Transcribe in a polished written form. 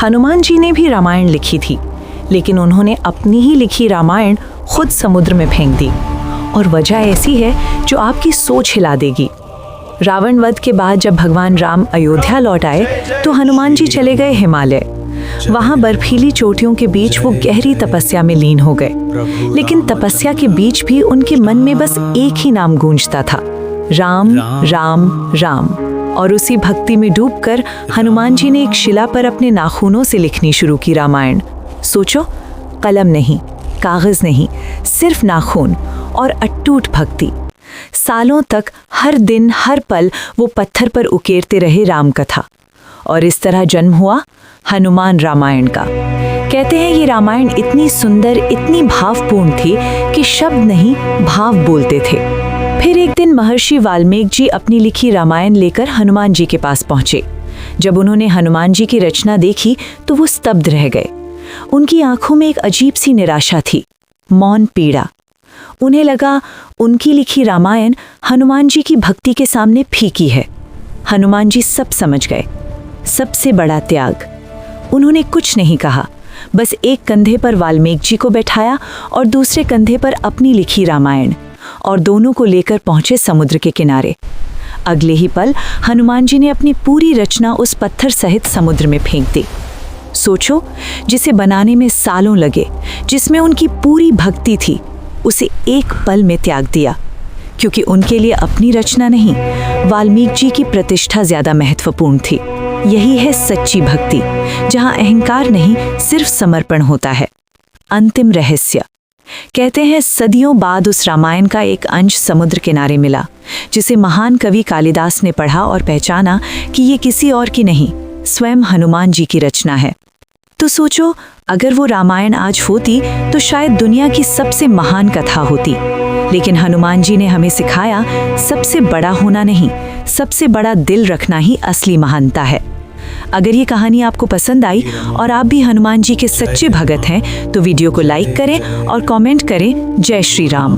हनुमान जी ने भी रामायण लिखी थी, लेकिन उन्होंने अपनी ही लिखी रामायण खुद समुद्र में फेंक दी। और वजह ऐसी है जो आपकी सोच हिला देगी। रावण वध के बाद जब भगवान राम अयोध्या लौट आए तो हनुमान जी चले गए हिमालय। वहाँ बर्फीली चोटियों के बीच वो गहरी तपस्या में लीन हो गए। लेकिन तपस्या के बीच भी उनके मन में बस एक ही नाम गूंजता था, राम राम राम। और उसी भक्ति में डूबकर हनुमान जी ने एक शिला पर अपने नाखूनों से लिखनी शुरू की रामायण। सोचो, कलम नहीं, कागज नहीं, सिर्फ नाखून और अटूट भक्ति। सालों तक हर दिन हर पल वो पत्थर पर उकेरते रहे राम कथा। और इस तरह जन्म हुआ हनुमान रामायण का। कहते हैं ये रामायण इतनी सुंदर, इतनी भावपूर्ण थी कि शब्द नहीं, भाव बोलते थे। फिर एक दिन महर्षि वाल्मीकि जी अपनी लिखी रामायण लेकर हनुमान जी के पास पहुंचे। जब उन्होंने हनुमान जी की रचना देखी तो वो स्तब्ध रह गए। उनकी आंखों में एक अजीब सी निराशा थी, मौन पीड़ा। उन्हें लगा उनकी लिखी रामायण हनुमान जी की भक्ति के सामने फीकी है। हनुमान जी सब समझ गए, सबसे बड़ा त्याग। उन्होंने कुछ नहीं कहा, बस एक कंधे पर वाल्मीकि जी को बैठाया और दूसरे कंधे पर अपनी लिखी रामायण, और दोनों को लेकर पहुंचे समुद्र के किनारे। अगले ही पल हनुमान जी ने अपनी पूरी रचना उस पत्थर सहित समुद्र में फेंक दी। सोचो, जिसे बनाने में सालों लगे, जिसमें उनकी पूरी भक्ति थी, उसे एक पल में त्याग दिया। क्योंकि उनके लिए अपनी रचना नहीं, वाल्मीकि जी की प्रतिष्ठा ज्यादा महत्वपूर्ण थी। यही है सच्ची भक्ति, जहां अहंकार नहीं, सिर्फ समर्पण होता है। अंतिम रहस्य। कहते हैं सदियों बाद उस रामायण का एक अंश समुद्र किनारे मिला, जिसे महान कवि कालिदास ने पढ़ा और पहचाना कि ये किसी और की नहीं, स्वयं हनुमान जी की रचना है। तो सोचो, अगर वो रामायण आज होती तो शायद दुनिया की सबसे महान कथा होती। लेकिन हनुमान जी ने हमें सिखाया, सबसे बड़ा होना नहीं, सबसे बड़ा दिल रखना ही असली महानता है। अगर ये कहानी आपको पसंद आई और आप भी हनुमान जी के सच्चे भगत हैं तो वीडियो को लाइक करें और कमेंट करें जय श्री राम।